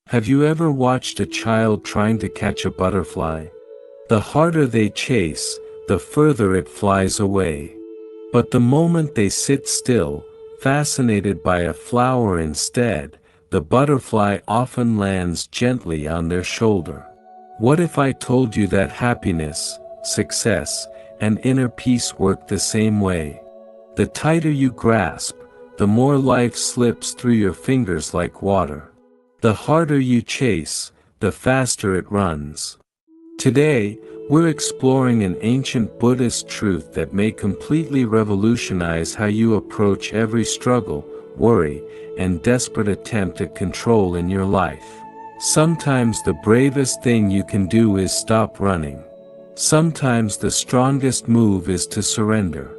Have you ever watched a child trying to catch a butterfly? The harder they chase, the further it flies away. But the moment they sit still, fascinated by a flower instead, the butterfly often lands gently on their shoulder. What if I told you that happiness, success, and inner peace work the same way? The tighter you grasp, the more life slips through your fingers like water. The harder you chase, the faster it runs. Today, we're exploring an ancient Buddhist truth that may completely revolutionize how you approach every struggle, worry, and desperate attempt at control in your life. Sometimes the bravest thing you can do is stop running. Sometimes the strongest move is to surrender.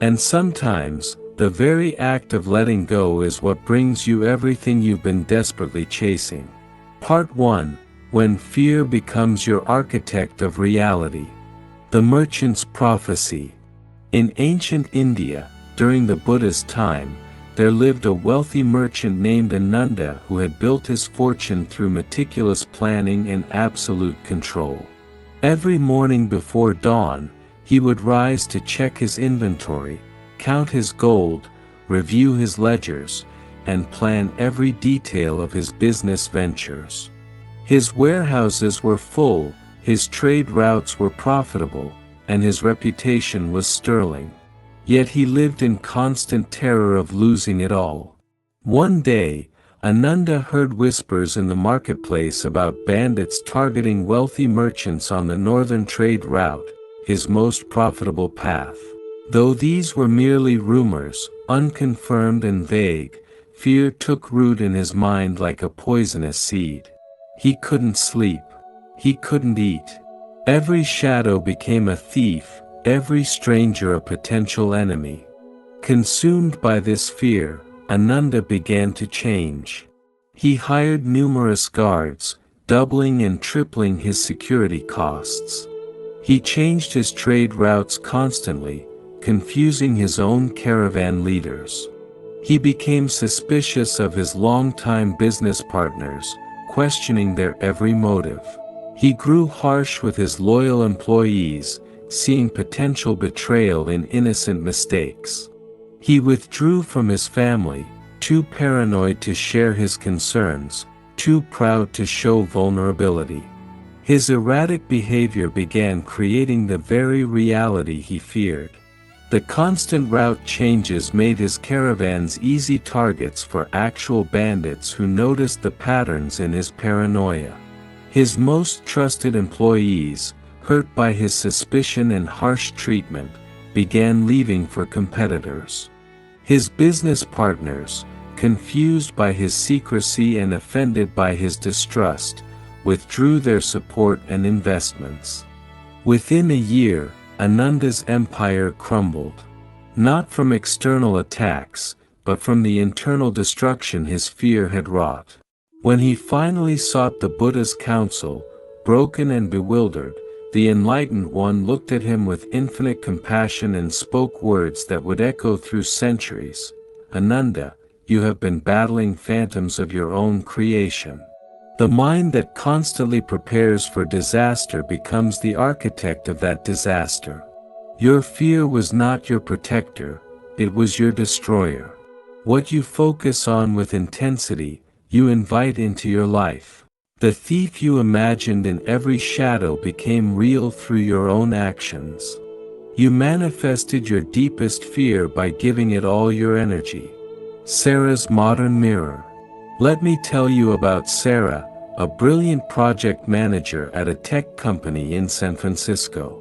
And sometimes, the very act of letting go is what brings you everything you've been desperately chasing. Part 1. When fear becomes your architect of reality. The merchant's prophecy. In ancient India, during the Buddhist time, there lived a wealthy merchant named Ananda who had built his fortune through meticulous planning and absolute control. Every morning before dawn, he would rise to check his inventory, count his gold, review his ledgers, and plan every detail of his business ventures. His warehouses were full, his trade routes were profitable, and his reputation was sterling. Yet he lived in constant terror of losing it all. One day, Ananda heard whispers in the marketplace about bandits targeting wealthy merchants on the northern trade route, his most profitable path. Though these were merely rumors, unconfirmed and vague, fear took root in his mind like a poisonous seed. He couldn't sleep. He couldn't eat. Every shadow became a thief, every stranger a potential enemy. Consumed by this fear, Ananda began to change. He hired numerous guards, doubling and tripling his security costs. He changed his trade routes constantly, confusing his own caravan leaders. He became suspicious of his longtime business partners, questioning their every motive. He grew harsh with his loyal employees, seeing potential betrayal in innocent mistakes. He withdrew from his family, too paranoid to share his concerns, too proud to show vulnerability. His erratic behavior began creating the very reality he feared. The constant route changes made his caravans easy targets for actual bandits who noticed the patterns in his paranoia. His most trusted employees, hurt by his suspicion and harsh treatment, began leaving for competitors. His business partners, confused by his secrecy and offended by his distrust, withdrew their support and investments. Within a year, Ananda's empire crumbled. Not from external attacks, but from the internal destruction his fear had wrought. When he finally sought the Buddha's counsel, broken and bewildered, the enlightened one looked at him with infinite compassion and spoke words that would echo through centuries. Ananda, you have been battling phantoms of your own creation. The mind that constantly prepares for disaster becomes the architect of that disaster. Your fear was not your protector, it was your destroyer. What you focus on with intensity, you invite into your life. The thief you imagined in every shadow became real through your own actions. You manifested your deepest fear by giving it all your energy. Sarah's modern mirror. Let me tell you about Sarah, a brilliant project manager at a tech company in San Francisco.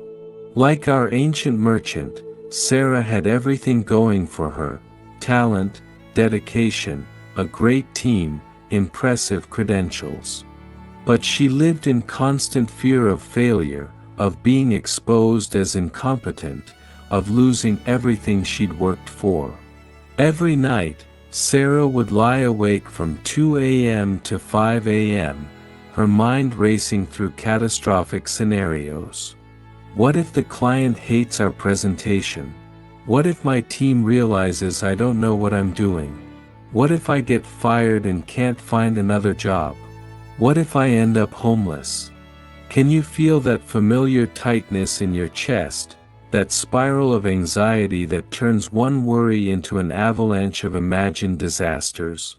Like our ancient merchant, Sarah had everything going for her: talent, dedication, a great team, impressive credentials. But she lived in constant fear of failure, of being exposed as incompetent, of losing everything she'd worked for. Every night, Sarah would lie awake from 2 a.m. to 5 a.m., her mind racing through catastrophic scenarios. What if the client hates our presentation? What if my team realizes I don't know what I'm doing? What if I get fired and can't find another job? What if I end up homeless? Can you feel that familiar tightness in your chest, that spiral of anxiety that turns one worry into an avalanche of imagined disasters?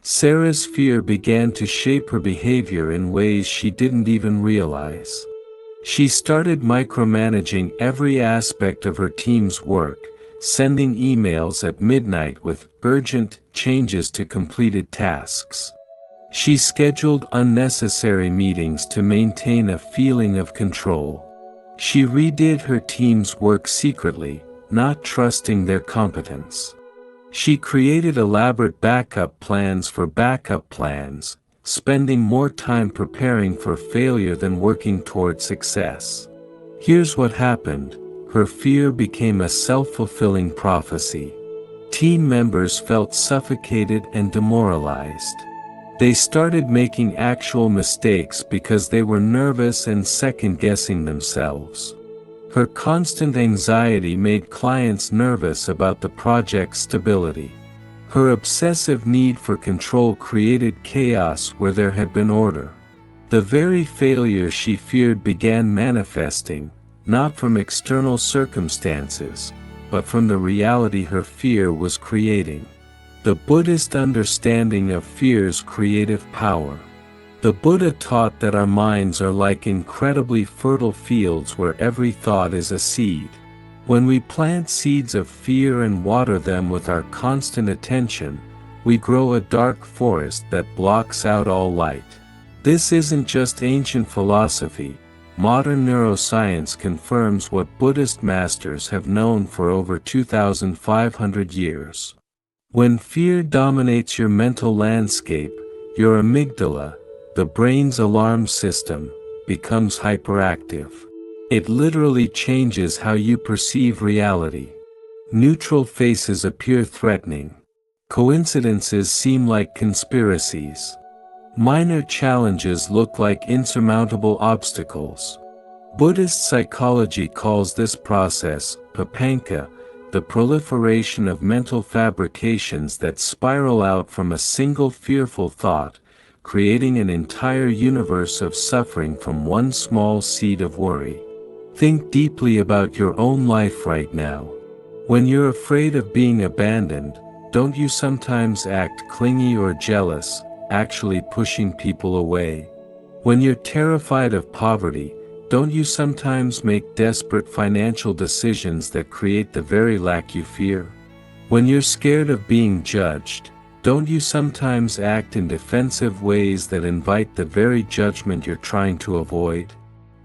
Sarah's fear began to shape her behavior in ways she didn't even realize. She started micromanaging every aspect of her team's work, sending emails at midnight with urgent changes to completed tasks. She scheduled unnecessary meetings to maintain a feeling of control. She redid her team's work secretly, not trusting their competence. She created elaborate backup plans for backup plans, spending more time preparing for failure than working toward success. Here's what happened: her fear became a self-fulfilling prophecy. Team members felt suffocated and demoralized. They started making actual mistakes because they were nervous and second-guessing themselves. Her constant anxiety made clients nervous about the project's stability. Her obsessive need for control created chaos where there had been order. The very failure she feared began manifesting, not from external circumstances, but from the reality her fear was creating. The Buddhist understanding of fear's creative power. The Buddha taught that our minds are like incredibly fertile fields where every thought is a seed. When we plant seeds of fear and water them with our constant attention, we grow a dark forest that blocks out all light. This isn't just ancient philosophy. Modern neuroscience confirms what Buddhist masters have known for over 2,500 years. When fear dominates your mental landscape, your amygdala, the brain's alarm system, becomes hyperactive. It literally changes how you perceive reality. Neutral faces appear threatening. Coincidences seem like conspiracies. Minor challenges look like insurmountable obstacles. Buddhist psychology calls this process papanka, the proliferation of mental fabrications that spiral out from a single fearful thought, creating an entire universe of suffering from one small seed of worry. Think deeply about your own life right now. When you're afraid of being abandoned, don't you sometimes act clingy or jealous, actually pushing people away? When you're terrified of poverty, don't you sometimes make desperate financial decisions that create the very lack you fear? When you're scared of being judged, don't you sometimes act in defensive ways that invite the very judgment you're trying to avoid?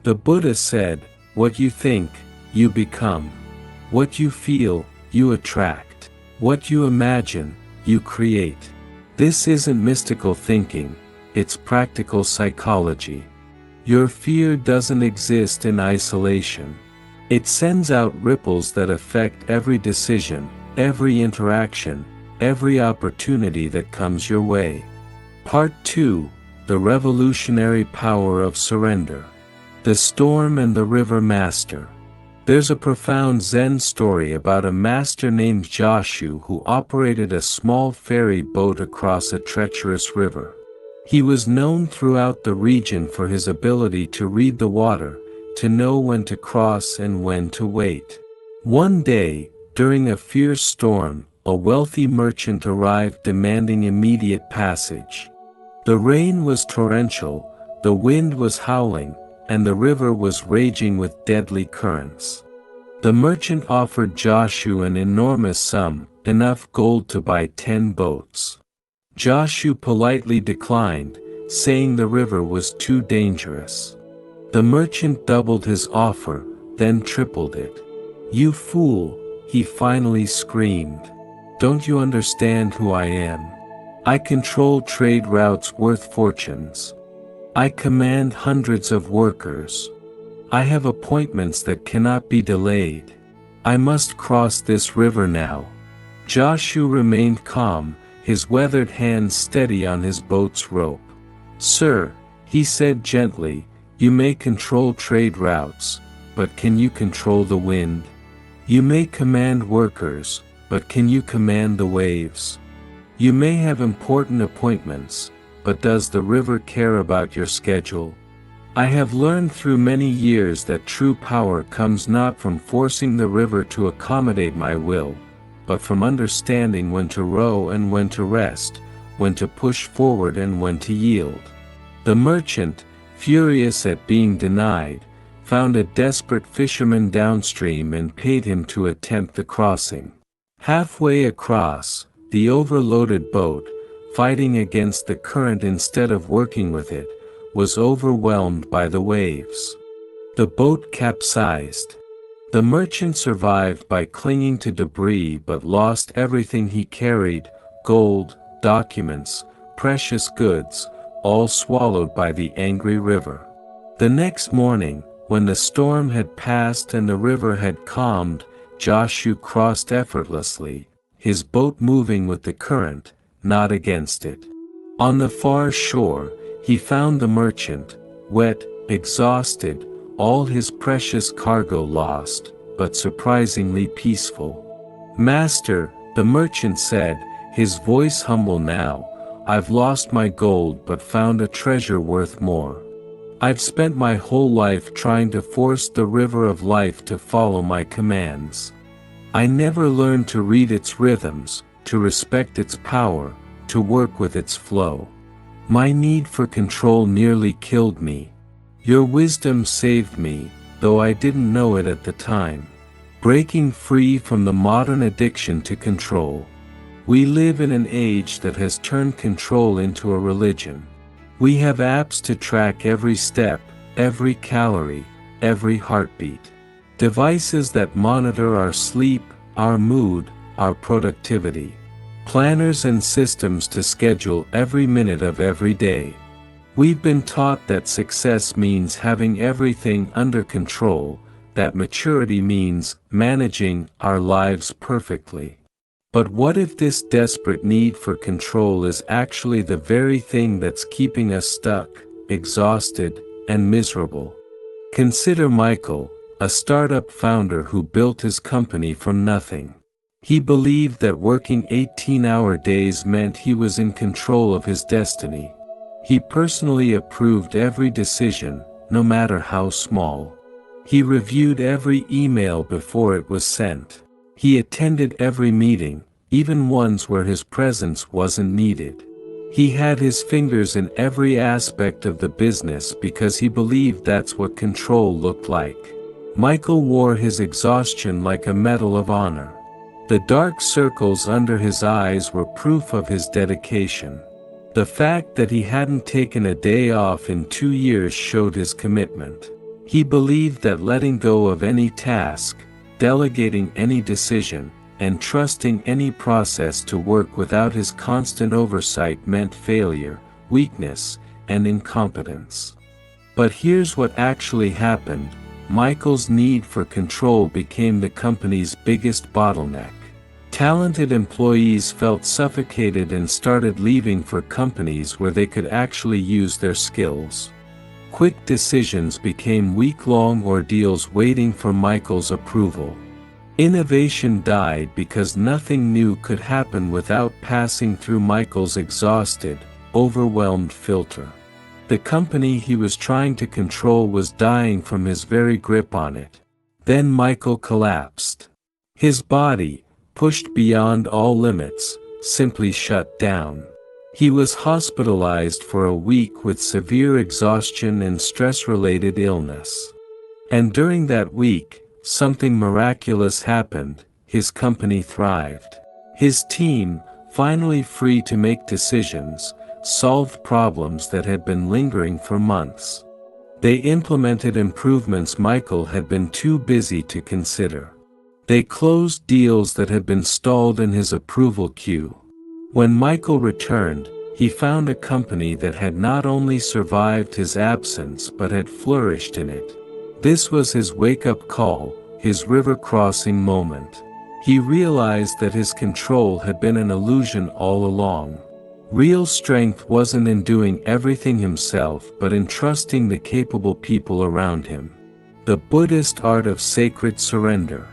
The Buddha said, "What you think, you become. What you feel, you attract. What you imagine, you create." This isn't mystical thinking, it's practical psychology. Your fear doesn't exist in isolation. It sends out ripples that affect every decision, every interaction, every opportunity that comes your way. Part 2: The Revolutionary Power of Surrender. The Storm and the River Master. There's a profound Zen story about a master named Joshu who operated a small ferry boat across a treacherous river. He was known throughout the region for his ability to read the water, to know when to cross and when to wait. One day, during a fierce storm, a wealthy merchant arrived demanding immediate passage. The rain was torrential, the wind was howling, and the river was raging with deadly currents. The merchant offered Joshu an enormous sum, enough gold to buy 10 boats. Joshu politely declined, saying the river was too dangerous. The merchant doubled his offer, then tripled it. "You fool," he finally screamed. "Don't you understand who I am? I control trade routes worth fortunes. I command hundreds of workers. I have appointments that cannot be delayed. I must cross this river now." Joshu remained calm, his weathered hands steady on his boat's rope. "Sir," he said gently, "you may control trade routes, but can you control the wind? You may command workers, but can you command the waves? You may have important appointments, but does the river care about your schedule? I have learned through many years that true power comes not from forcing the river to accommodate my will, but from understanding when to row and when to rest, when to push forward and when to yield. The merchant, furious at being denied, found a desperate fisherman downstream and paid him to attempt the crossing. Halfway across, the overloaded boat, fighting against the current instead of working with it, was overwhelmed by the waves. The boat capsized. The merchant survived by clinging to debris but lost everything he carried: gold, documents, precious goods, all swallowed by the angry river. The next morning, when the storm had passed and the river had calmed, Joshua crossed effortlessly, his boat moving with the current, not against it. On the far shore, he found the merchant, wet, exhausted, all his precious cargo lost, but surprisingly peaceful. "Master," the merchant said, his voice humble now, "I've lost my gold but found a treasure worth more. I've spent my whole life trying to force the river of life to follow my commands. I never learned to read its rhythms, to respect its power, to work with its flow. My need for control nearly killed me. Your wisdom saved me, though I didn't know it at the time." Breaking free from the modern addiction to control. We live in an age that has turned control into a religion. We have apps to track every step, every calorie, every heartbeat. Devices that monitor our sleep, our mood, our productivity. Planners and systems to schedule every minute of every day. We've been taught that success means having everything under control, that maturity means managing our lives perfectly. But what if this desperate need for control is actually the very thing that's keeping us stuck, exhausted, and miserable? Consider Michael, a startup founder who built his company from nothing. He believed that working 18-hour days meant he was in control of his destiny. He personally approved every decision, no matter how small. He reviewed every email before it was sent. He attended every meeting, even ones where his presence wasn't needed. He had his fingers in every aspect of the business because he believed that's what control looked like. Michael wore his exhaustion like a medal of honor. The dark circles under his eyes were proof of his dedication. The fact that he hadn't taken a day off in 2 years showed his commitment. He believed that letting go of any task, delegating any decision, and trusting any process to work without his constant oversight meant failure, weakness, and incompetence. But here's what actually happened: Michael's need for control became the company's biggest bottleneck. Talented employees felt suffocated and started leaving for companies where they could actually use their skills. Quick decisions became week-long ordeals waiting for Michael's approval. Innovation died because nothing new could happen without passing through Michael's exhausted, overwhelmed filter. The company he was trying to control was dying from his very grip on it. Then Michael collapsed. His body, pushed beyond all limits, simply shut down. He was hospitalized for a week with severe exhaustion and stress-related illness. And during that week, something miraculous happened: his company thrived. His team, finally free to make decisions, solved problems that had been lingering for months. They implemented improvements Michael had been too busy to consider. They closed deals that had been stalled in his approval queue. When Michael returned, he found a company that had not only survived his absence but had flourished in it. This was his wake-up call, his river-crossing moment. He realized that his control had been an illusion all along. Real strength wasn't in doing everything himself but in trusting the capable people around him. The Buddhist art of sacred surrender.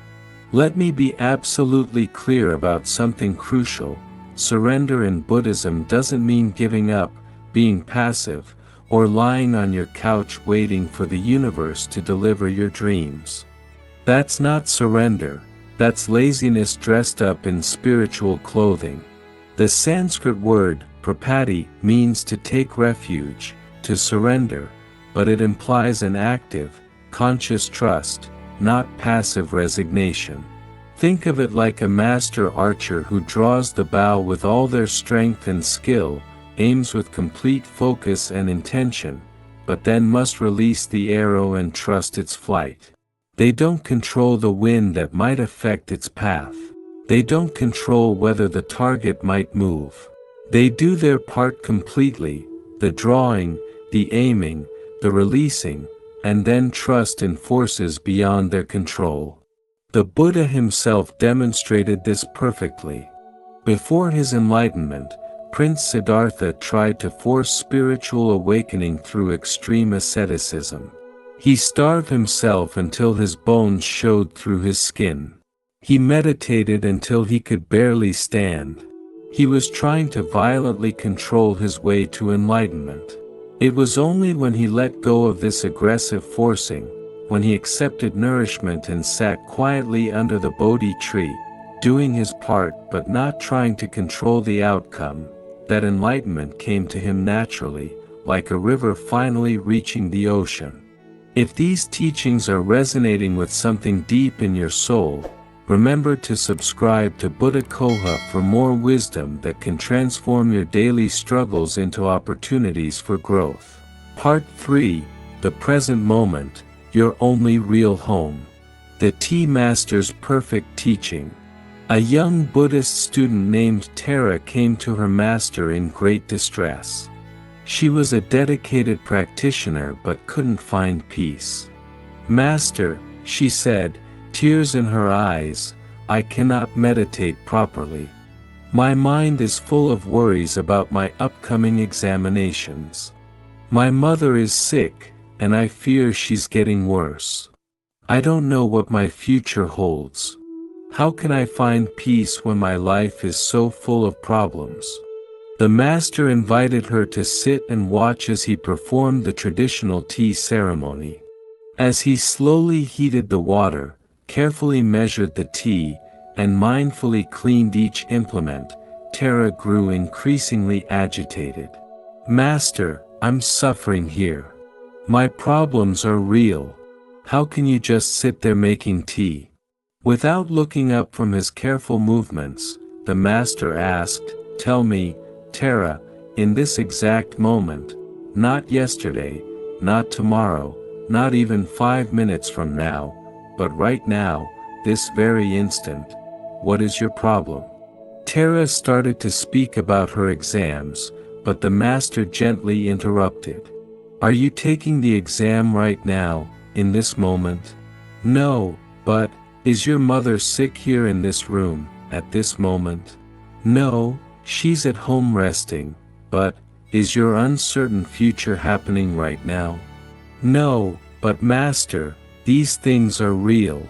Let me be absolutely clear about something crucial. Surrender in Buddhism doesn't mean giving up, being passive, or lying on your couch waiting for the universe to deliver your dreams. That's not surrender, that's laziness dressed up in spiritual clothing. The Sanskrit word, prapatti, means to take refuge, to surrender, but it implies an active, conscious trust, not passive resignation. Think of it like a master archer who draws the bow with all their strength and skill, aims with complete focus and intention, but then must release the arrow and trust its flight. They don't control the wind that might affect its path. They don't control whether the target might move. They do their part completely, the drawing, the aiming, the releasing, and then trust in forces beyond their control. The Buddha himself demonstrated this perfectly. Before his enlightenment, Prince Siddhartha tried to force spiritual awakening through extreme asceticism. He starved himself until his bones showed through his skin. He meditated until he could barely stand. He was trying to violently control his way to enlightenment. It was only when he let go of this aggressive forcing, when he accepted nourishment and sat quietly under the Bodhi tree, doing his part but not trying to control the outcome, that enlightenment came to him naturally, like a river finally reaching the ocean. If these teachings are resonating with something deep in your soul, remember to subscribe to Buddha Coha for more wisdom that can transform your daily struggles into opportunities for growth. Part 3, The Present Moment, Your Only Real Home. The Tea Master's Perfect Teaching. A young Buddhist student named Tara came to her master in great distress. She was a dedicated practitioner but couldn't find peace. "Master," she said, tears in her eyes, "I cannot meditate properly. My mind is full of worries about my upcoming examinations. My mother is sick, and I fear she's getting worse. I don't know what my future holds. How can I find peace when my life is so full of problems?" The master invited her to sit and watch as he performed the traditional tea ceremony. As he slowly heated the water, carefully measured the tea, and mindfully cleaned each implement, Tara grew increasingly agitated. "Master, I'm suffering here. My problems are real. How can you just sit there making tea?" Without looking up from his careful movements, the master asked, "Tell me, Tara, in this exact moment, not yesterday, not tomorrow, not even 5 minutes from now, but right now, this very instant, what is your problem?" Tara started to speak about her exams, but the master gently interrupted. "Are you taking the exam right now, in this moment?" "No, but, is your mother sick here in this room, at this moment?" "No, she's at home resting, but, is your uncertain future happening right now?" "No, but Master, these things are real."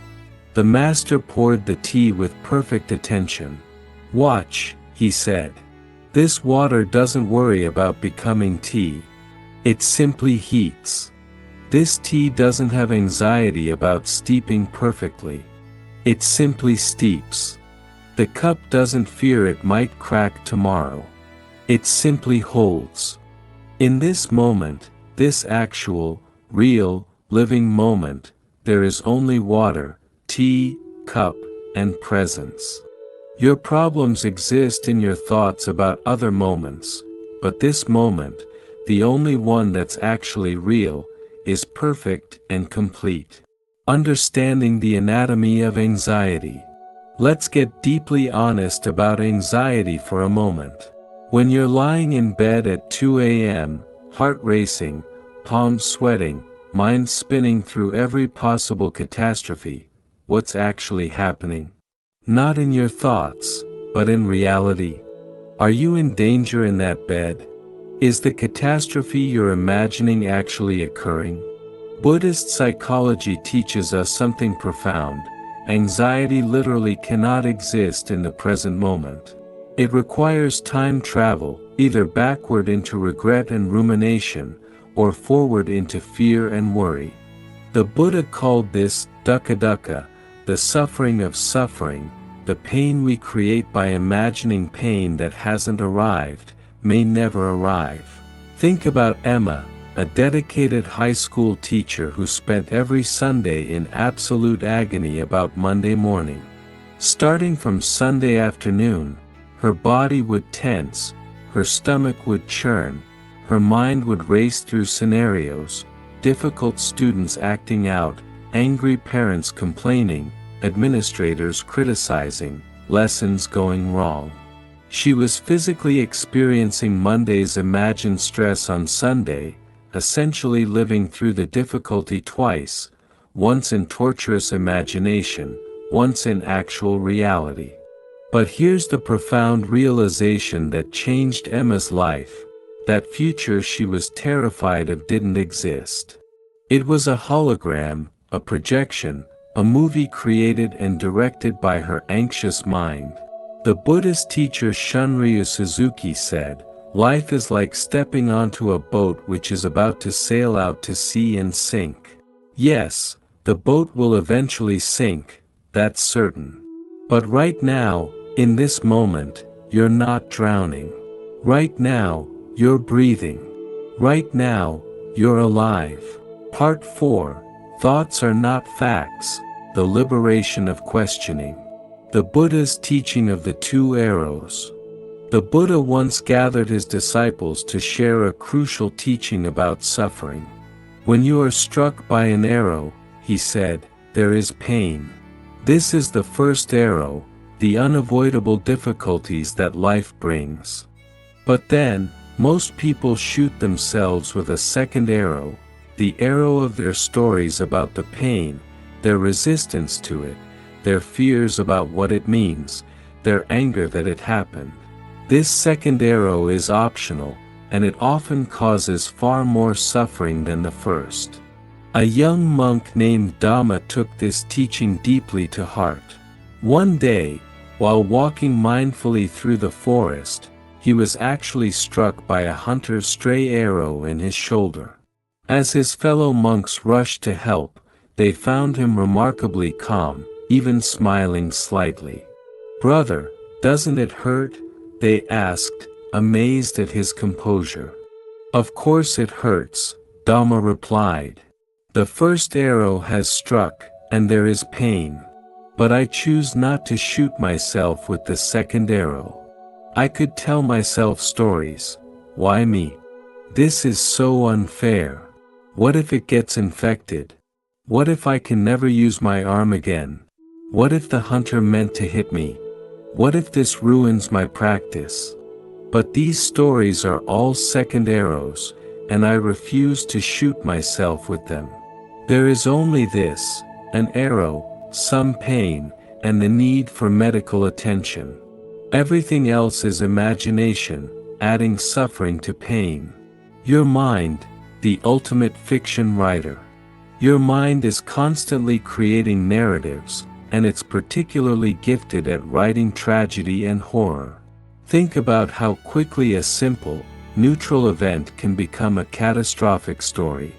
The master poured the tea with perfect attention. "Watch," he said. "This water doesn't worry about becoming tea. It simply heats. This tea doesn't have anxiety about steeping perfectly. It simply steeps. The cup doesn't fear it might crack tomorrow. It simply holds. In this moment, this actual, real, living moment, there is only water, tea, cup, and presence. Your problems exist in your thoughts about other moments, but this moment, the only one that's actually real, is perfect and complete." Understanding the anatomy of anxiety. Let's get deeply honest about anxiety for a moment. When you're lying in bed at 2 a.m., heart racing, palms sweating, mind spinning through every possible catastrophe, what's actually happening? Not in your thoughts, but in reality. Are you in danger in that bed? Is the catastrophe you're imagining actually occurring? Buddhist psychology teaches us something profound. Anxiety literally cannot exist in the present moment. It requires time travel, either backward into regret and rumination, or forward into fear and worry. The Buddha called this dukkha dukkha, the suffering of suffering, the pain we create by imagining pain that hasn't arrived, may never arrive. Think about Emma, a dedicated high school teacher who spent every Sunday in absolute agony about Monday morning. Starting from Sunday afternoon, her body would tense, her stomach would churn, her mind would race through scenarios, difficult students acting out, angry parents complaining, administrators criticizing, lessons going wrong. She was physically experiencing Monday's imagined stress on Sunday, essentially living through the difficulty twice, once in torturous imagination, once in actual reality. But here's the profound realization that changed Emma's life: that future she was terrified of didn't exist. It was a hologram, a projection, a movie created and directed by her anxious mind. The Buddhist teacher Shunryu Suzuki said, "Life is like stepping onto a boat which is about to sail out to sea and sink. Yes, the boat will eventually sink, that's certain. But right now, in this moment, you're not drowning. Right now, you're breathing. Right now, you're alive." Part 4. Thoughts are not facts, the liberation of questioning. The Buddha's teaching of the two arrows. The Buddha once gathered his disciples to share a crucial teaching about suffering. When you are struck by an arrow, he said, there is pain. This is the first arrow, the unavoidable difficulties that life brings. But then, most people shoot themselves with a second arrow, the arrow of their stories about the pain, their resistance to it, their fears about what it means, their anger that it happened. This second arrow is optional, and it often causes far more suffering than the first. A young monk named Dhamma took this teaching deeply to heart. One day, while walking mindfully through the forest, he was actually struck by a hunter's stray arrow in his shoulder. As his fellow monks rushed to help, they found him remarkably calm, even smiling slightly. "Brother, doesn't it hurt?" they asked, amazed at his composure. "Of course it hurts," Dhamma replied. "The first arrow has struck, and there is pain. But I choose not to shoot myself with the second arrow. I could tell myself stories. Why me? This is so unfair. What if it gets infected? What if I can never use my arm again? What if the hunter meant to hit me? What if this ruins my practice?" But these stories are all second arrows, and I refuse to shoot myself with them. There is only this, an arrow, some pain, and the need for medical attention. Everything else is imagination, adding suffering to pain. Your mind, the ultimate fiction writer. Your mind is constantly creating narratives, and it's particularly gifted at writing tragedy and horror. Think about how quickly a simple, neutral event can become a catastrophic story.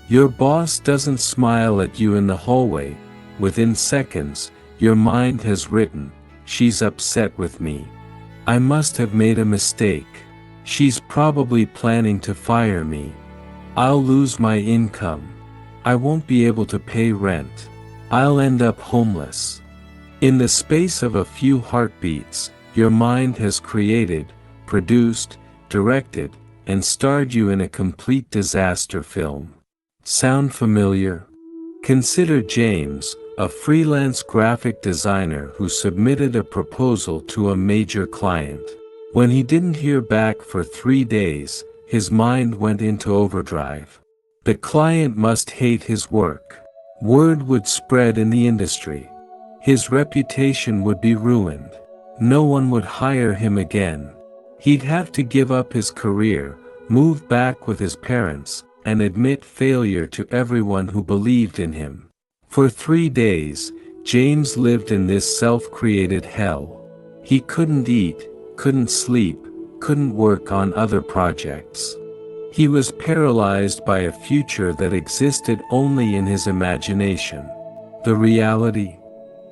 Your boss doesn't smile at you in the hallway. Within seconds, your mind has written, "She's upset with me. I must have made a mistake. She's probably planning to fire me. I'll lose my income. I won't be able to pay rent. I'll end up homeless." In the space of a few heartbeats, your mind has created, produced, directed, and starred you in a complete disaster film. Sound familiar? Consider James, a freelance graphic designer who submitted a proposal to a major client. When he didn't hear back for 3 days, his mind went into overdrive. The client must hate his work. Word would spread in the industry. His reputation would be ruined. No one would hire him again. He'd have to give up his career, move back with his parents, and admit failure to everyone who believed in him. For 3 days, James lived in this self-created hell. He couldn't eat, couldn't sleep, couldn't work on other projects. He was paralyzed by a future that existed only in his imagination. The reality?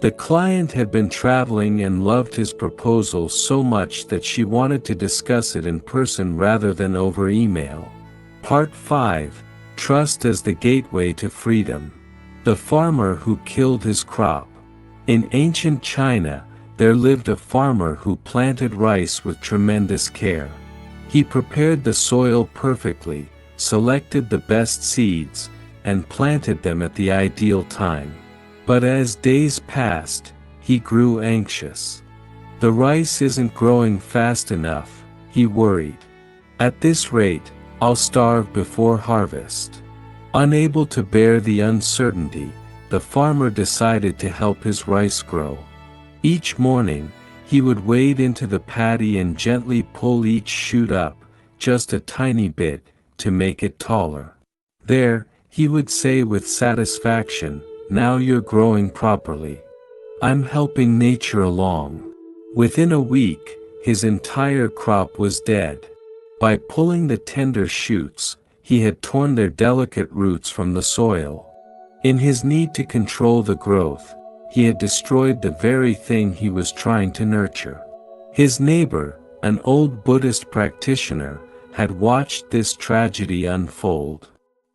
The client had been traveling and loved his proposal so much that she wanted to discuss it in person rather than over email. Part 5. Trust as the Gateway to Freedom. The Farmer Who Killed His Crop. In ancient China, there lived a farmer who planted rice with tremendous care. He prepared the soil perfectly, selected the best seeds, and planted them at the ideal time. But as days passed, he grew anxious. The rice isn't growing fast enough, he worried. At this rate, I'll starve before harvest. Unable to bear the uncertainty, the farmer decided to help his rice grow. Each morning, he would wade into the paddy and gently pull each shoot up, just a tiny bit, to make it taller. There, he would say with satisfaction, "Now you're growing properly. I'm helping nature along." Within a week, his entire crop was dead. By pulling the tender shoots, he had torn their delicate roots from the soil. In his need to control the growth, he had destroyed the very thing he was trying to nurture. His neighbor, an old Buddhist practitioner, had watched this tragedy unfold.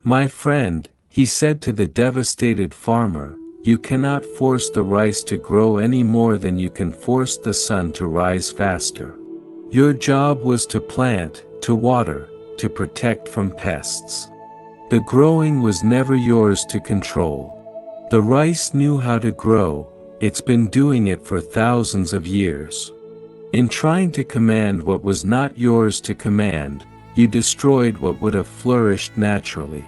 "My friend," he said to the devastated farmer, "you cannot force the rice to grow any more than you can force the sun to rise faster. Your job was to plant, to water, to protect from pests. The growing was never yours to control. The rice knew how to grow, it's been doing it for thousands of years. In trying to command what was not yours to command, you destroyed what would have flourished naturally."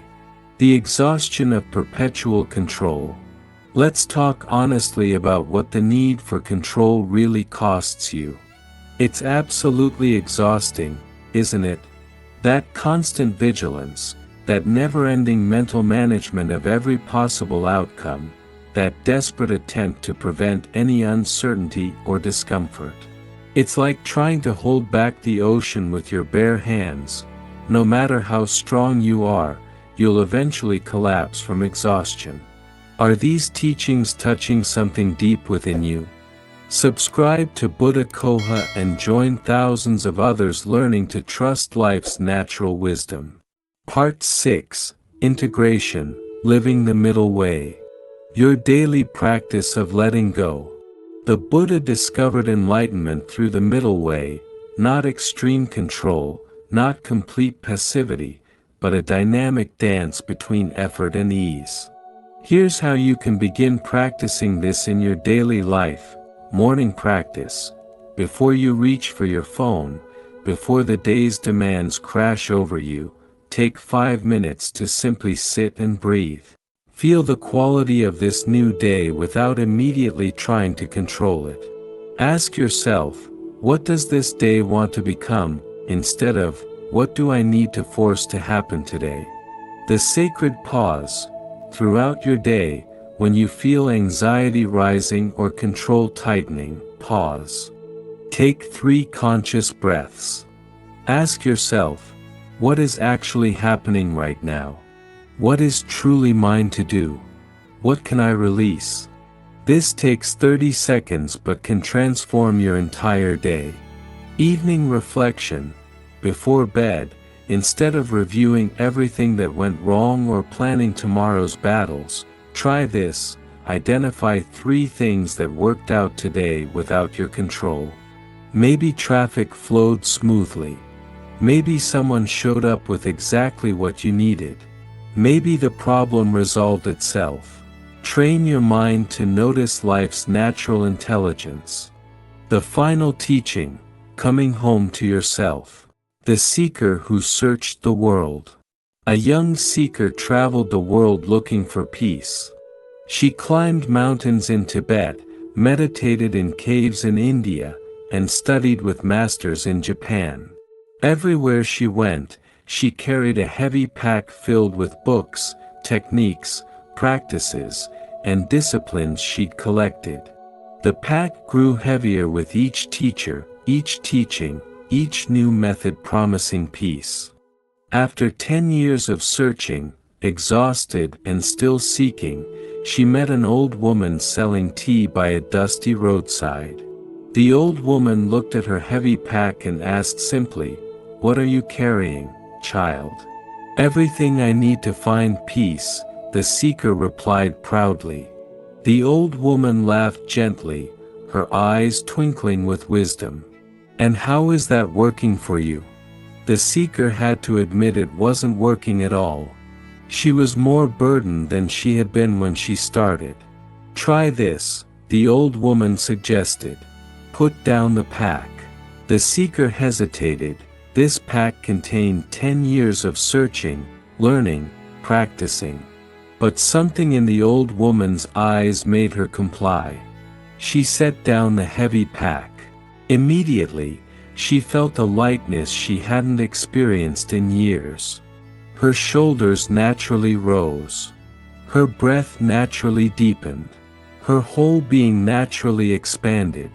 The exhaustion of perpetual control. Let's talk honestly about what the need for control really costs you. It's absolutely exhausting, isn't it? That constant vigilance, that never-ending mental management of every possible outcome, that desperate attempt to prevent any uncertainty or discomfort. It's like trying to hold back the ocean with your bare hands. No matter how strong you are, you'll eventually collapse from exhaustion. Are these teachings touching something deep within you? Subscribe to Buddha Coha and join thousands of others learning to trust life's natural wisdom. Part 6. Integration, Living the Middle Way. Your daily practice of letting go. The Buddha discovered enlightenment through the middle way, not extreme control, not complete passivity, but a dynamic dance between effort and ease. Here's how you can begin practicing this in your daily life. Morning practice. Before you reach for your phone, before the day's demands crash over you, take 5 minutes to simply sit and breathe. Feel the quality of this new day without immediately trying to control it. Ask yourself, what does this day want to become, instead of, what do I need to force to happen today? The sacred pause. Throughout your day, when you feel anxiety rising or control tightening, pause. Take 3 conscious breaths. Ask yourself, what is actually happening right now? What is truly mine to do? What can I release? This takes 30 seconds but can transform your entire day. Evening reflection. Before bed, instead of reviewing everything that went wrong or planning tomorrow's battles, try this. Identify 3 things that worked out today without your control. Maybe traffic flowed smoothly. Maybe someone showed up with exactly what you needed. Maybe the problem resolved itself. Train your mind to notice life's natural intelligence. The final teaching, coming home to yourself. The seeker who searched the world. A young seeker traveled the world looking for peace. She climbed mountains in Tibet, meditated in caves in India, and studied with masters in Japan. Everywhere she went, she carried a heavy pack filled with books, techniques, practices, and disciplines she'd collected. The pack grew heavier with each teacher, each teaching, each new method promising peace. After 10 years of searching, exhausted and still seeking, she met an old woman selling tea by a dusty roadside. The old woman looked at her heavy pack and asked simply, "What are you carrying, child?" "Everything I need to find peace," the seeker replied proudly. The old woman laughed gently, her eyes twinkling with wisdom. "And how is that working for you?" The seeker had to admit it wasn't working at all. She was more burdened than she had been when she started. "Try this," the old woman suggested. "Put down the pack." The seeker hesitated. This pack contained 10 years of searching, learning, practicing. But something in the old woman's eyes made her comply. She set down the heavy pack. Immediately, she felt a lightness she hadn't experienced in years. Her shoulders naturally rose. Her breath naturally deepened. Her whole being naturally expanded.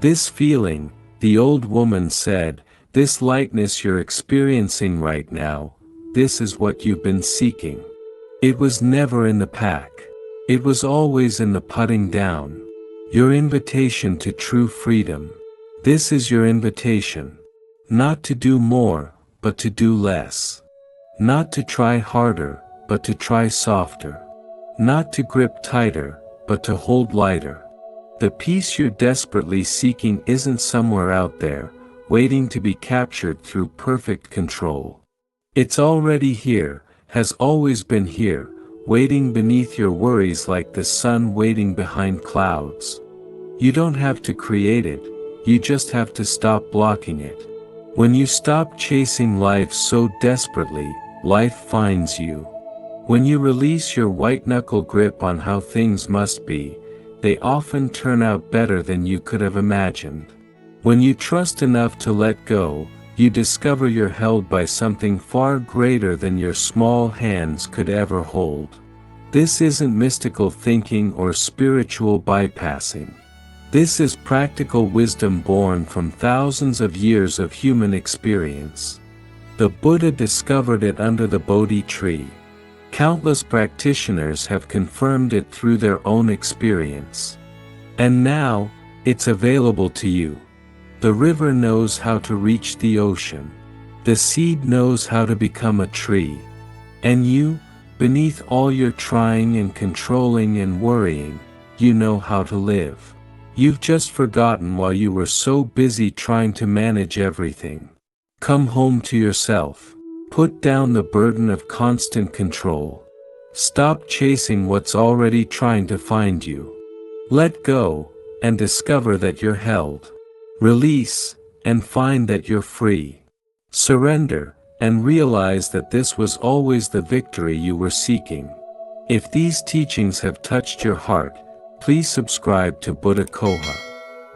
"This feeling," the old woman said, "this lightness you're experiencing right now, this is what you've been seeking. It was never in the pack. It was always in the putting down. Your invitation to true freedom. This is your invitation. Not to do more, but to do less. Not to try harder, but to try softer. Not to grip tighter, but to hold lighter. The peace you're desperately seeking isn't somewhere out there, waiting to be captured through perfect control. It's already here, has always been here, waiting beneath your worries like the sun waiting behind clouds. You don't have to create it, you just have to stop blocking it. When you stop chasing life so desperately, life finds you. When you release your white-knuckle grip on how things must be, they often turn out better than you could have imagined. When you trust enough to let go, you discover you're held by something far greater than your small hands could ever hold. This isn't mystical thinking or spiritual bypassing. This is practical wisdom born from thousands of years of human experience. The Buddha discovered it under the Bodhi tree. Countless practitioners have confirmed it through their own experience. And now, it's available to you. The river knows how to reach the ocean. The seed knows how to become a tree. And you, beneath all your trying and controlling and worrying, you know how to live. You've just forgotten while you were so busy trying to manage everything. Come home to yourself. Put down the burden of constant control. Stop chasing what's already trying to find you. Let go, and discover that you're held. Release, and find that you're free. Surrender, and realize that this was always the victory you were seeking. If these teachings have touched your heart, please subscribe to Buddha Coha.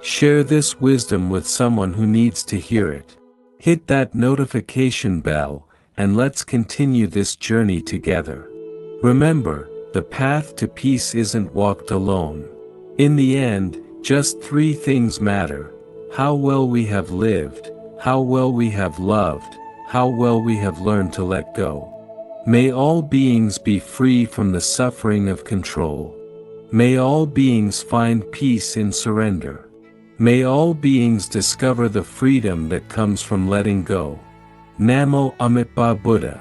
Share this wisdom with someone who needs to hear it. Hit that notification bell, and let's continue this journey together. Remember, the path to peace isn't walked alone. In the end, just 3 things matter: how well we have lived, how well we have loved, how well we have learned to let go. May all beings be free from the suffering of control. May all beings find peace in surrender. May all beings discover the freedom that comes from letting go. Namo Amitabha Buddha.